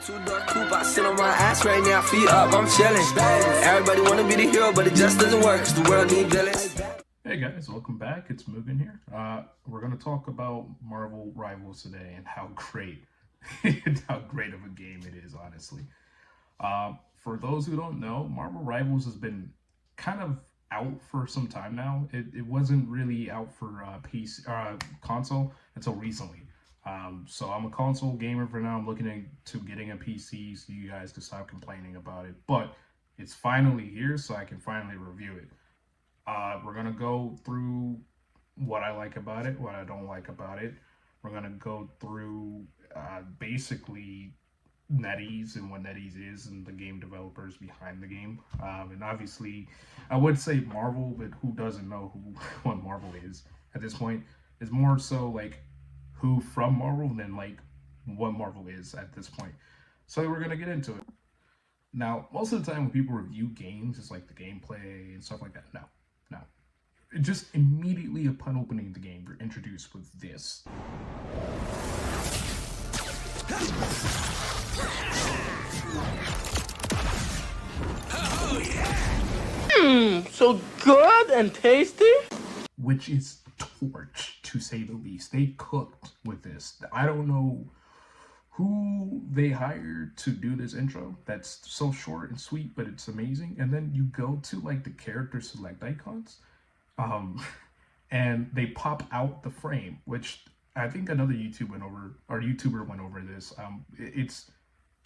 Two-door coupe, I sit on my ass right now, feet up, I'm chilling. Everybody wanna be the hero, but it just doesn't work, 'cause the world need villains. Hey guys, welcome back. It's Mugen here. We're gonna talk about Marvel Rivals today and how great, how great of a game it is, honestly. For those who don't know, Marvel Rivals has been kind of out for some time now. It wasn't really out for PC console until recently. So I'm a console gamer for now. I'm looking into getting a PC so you guys can stop complaining about it. But it's finally here, so I can finally review it. We're gonna go through what I like about it, what I don't like about it. We're gonna go through basically NetEase and what NetEase is and the game developers behind the game. And obviously, I would say Marvel, but who doesn't know what Marvel is at this point? It's more so like who from Marvel than like what Marvel is at this point. So we're gonna get into it. Now, most of the time when people review games, it's like the gameplay and stuff like that. No. Just immediately upon opening the game, you're introduced with this. Oh, yeah. So good and tasty? Which is torch, to say the least. They cooked with this. I don't know who they hired to do this intro. That's so short and sweet, but it's amazing. And then you go to like the character select icons, and they pop out the frame, which I think another YouTuber went over this. It's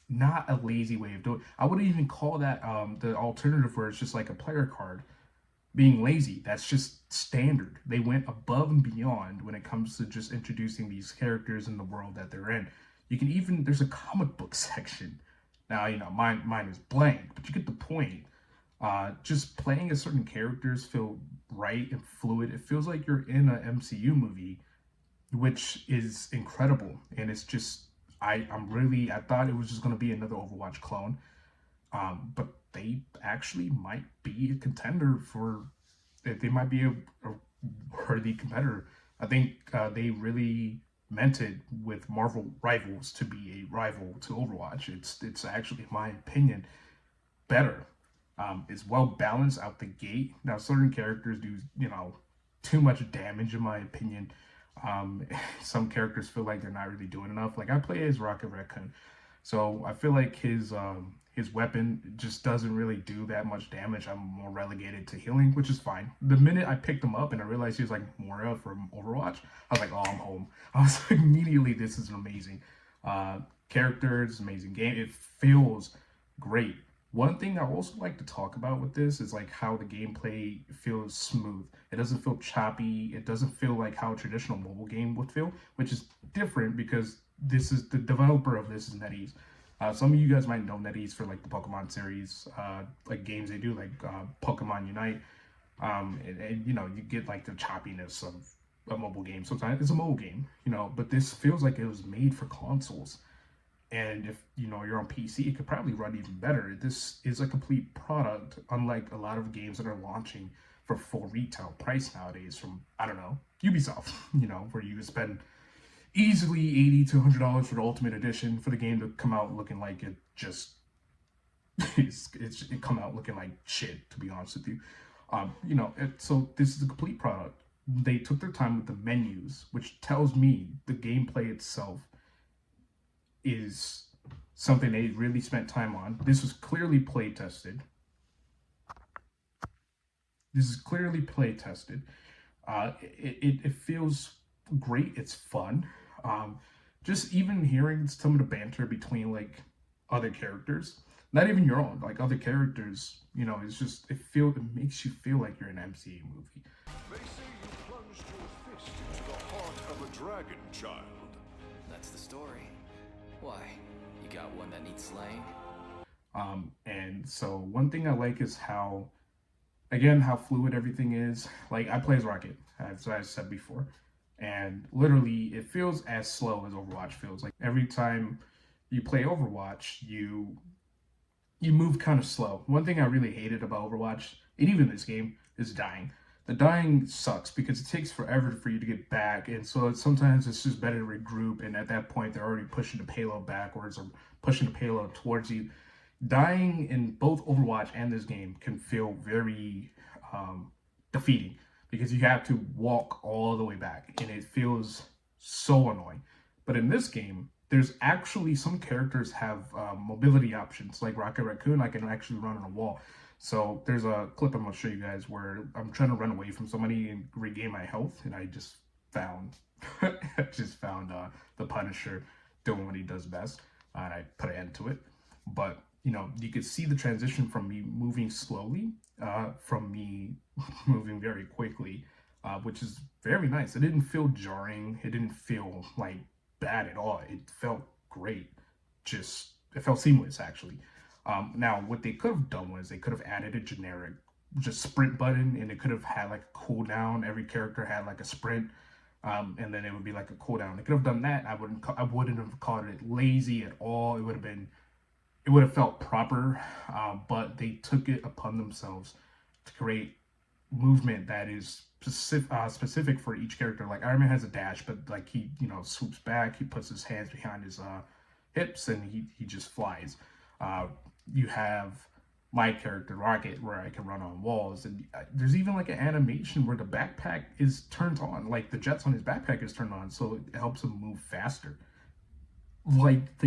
not a lazy way of doing it. I wouldn't even call that the alternative where it's just like a player card being lazy. That's just standard. They went above and beyond when it comes to just introducing these characters in the world that they're in. You can even, there's a comic book section. Now, you know, mine is blank, but you get the point. Just playing as certain characters feel right and fluid. It feels like you're in an MCU movie, which is incredible. And it's just, I thought it was just going to be another Overwatch clone. But they actually might be a contender they might be a worthy competitor. I think they really meant it with Marvel Rivals to be a rival to Overwatch. It's actually, in my opinion, better. It's well balanced out the gate. Now, certain characters do, too much damage, in my opinion. Some characters feel like they're not really doing enough. Like, I play as Rocket Raccoon, so I feel like his weapon just doesn't really do that much damage. I'm more relegated to healing, which is fine. The minute I picked him up and I realized he was like Moira from Overwatch, I was like, oh, I'm home. I was like, immediately, this is an amazing characters, amazing game. It feels great. One thing I also like to talk about with this is like how the gameplay feels smooth. It doesn't feel choppy. It doesn't feel like how a traditional mobile game would feel, which is different because this is the developer of this is NetEase. Some of you guys might know NetEase for like the Pokemon series, like games they do, like Pokemon Unite, and you get like the choppiness of a mobile game. Sometimes it's a mobile game, but this feels like it was made for consoles. And if you're on PC, it could probably run even better. This is a complete product, unlike a lot of games that are launching for full retail price nowadays from, I don't know, Ubisoft, where you spend easily $80 to $100 for the Ultimate Edition for the game to come out looking like it just it come out looking like shit, to be honest with you. So this is a complete product. They took their time with the menus, which tells me the gameplay itself is something they really spent time on. This was clearly play tested. It feels great. It's fun. Just even hearing some of the banter between like other characters, not even your own, like other characters, it's just it makes you feel like you're in an MCU movie. They say you plunged your fist into the heart of a dragon child. That's the story. Why? You got one that needs slaying? And so one thing I like is how fluid everything is. Like, I play as Rocket, as I said before, and literally it feels as slow as Overwatch feels. Like, every time you play Overwatch, you move kind of slow. One thing I really hated about Overwatch, and even this game, is dying. The dying sucks because it takes forever for you to get back, and so sometimes it's just better to regroup, and at that point they're already pushing the payload backwards or pushing the payload towards you. Dying in both Overwatch and this game can feel very defeating because you have to walk all the way back and it feels so annoying. But in this game, there's actually some characters have mobility options, like Rocket Raccoon. I can actually run on a wall. So there's a clip I'm gonna show you guys where I'm trying to run away from somebody and regain my health, and I just found the Punisher doing what he does best, and I put an end to it. But you know, you could see the transition from me moving slowly, from me moving very quickly, which is very nice. It didn't feel jarring. It didn't feel like bad at all. It felt great. It felt seamless actually. Now what they could have done was they could have added a generic just sprint button, and it could have had like a cooldown. Every character had like a sprint, and then it would be like a cooldown. They could have done that. I wouldn't have called it lazy at all. It would have felt proper, but they took it upon themselves to create movement that is specific for each character. Like Iron Man has a dash, but like he, you know, swoops back, he puts his hands behind his hips, and he just flies. You have my character Rocket, where I can run on walls, and there's even like an animation where the backpack is turned on, like the jets on his backpack is turned on, so it helps him move faster. Like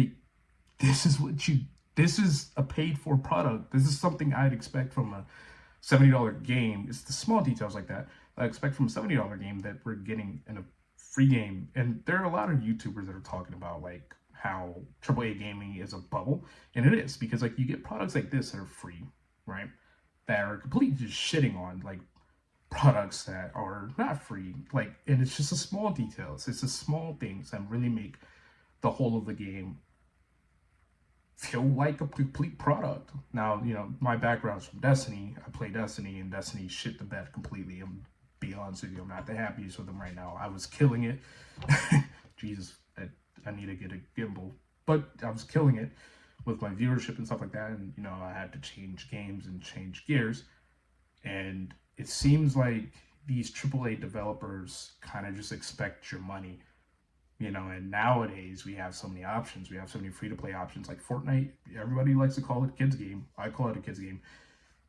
this is a paid for product. This is something I'd expect from a $70 game. It's the small details like that I expect from a $70 game that we're getting in a free game. And there are a lot of YouTubers that are talking about like how AAA gaming is a bubble, and it is, because like you get products like this that are free, right? That are completely just shitting on like products that are not free. Like, and it's just the small details. It's the small things that really make the whole of the game feel like a complete product. Now, you know, my background's from Destiny. I play Destiny, and Destiny shit the bed completely. I'm be honest with you, I'm not the happiest with them right now. I was killing it. Jesus, I need to get a gimbal, but I was killing it with my viewership and stuff like that. And you know, I had to change games and change gears. And it seems like these AAA developers kind of just expect your money. You know, and nowadays we have so many options. We have so many free-to-play options like Fortnite. Everybody likes to call it a kids game. I call it a kids game.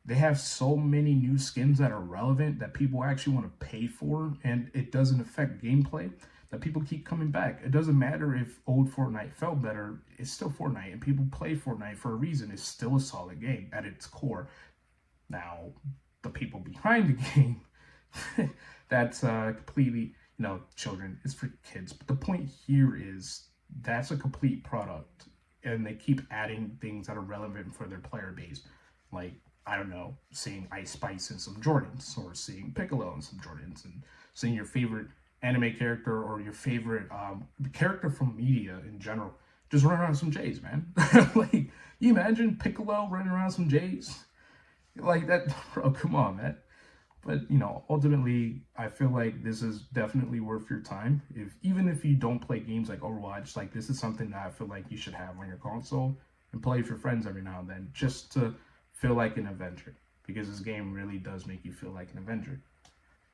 They have so many new skins that are relevant that people actually want to pay for, and it doesn't affect gameplay, that people keep coming back. It doesn't matter if old Fortnite felt better. It's still Fortnite, and people play Fortnite for a reason. It's still a solid game at its core. Now, the people behind the game, that's completely... You know, children, it's for kids. But the point here is that's a complete product, and they keep adding things that are relevant for their player base. Like, I don't know, seeing Ice Spice in some Jordans, or seeing Piccolo in some Jordans, and seeing your favorite anime character or your favorite character from media in general just run around some J's, man. Like, you imagine Piccolo running around some J's? Like that, bro, come on, man. But, you know, ultimately, I feel like this is definitely worth your time. Even if you don't play games like Overwatch, like this is something that I feel like you should have on your console and play with your friends every now and then, just to feel like an Avenger. Because this game really does make you feel like an Avenger.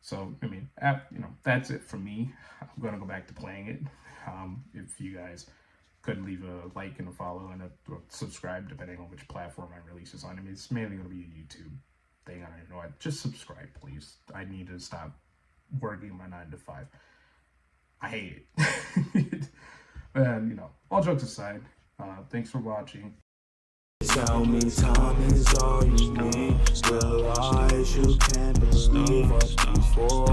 So, I mean, you know, that's it for me. I'm going to go back to playing it. If you guys could leave a like and a follow and a subscribe, depending on which platform I release this on. I mean, it's mainly going to be a YouTube thing. I don't know. Just subscribe, please. I need to stop working my 9 to 5. I hate it. And, you know, all jokes aside, thanks for watching. Tell me time is all you need. Realize you can't believe what before.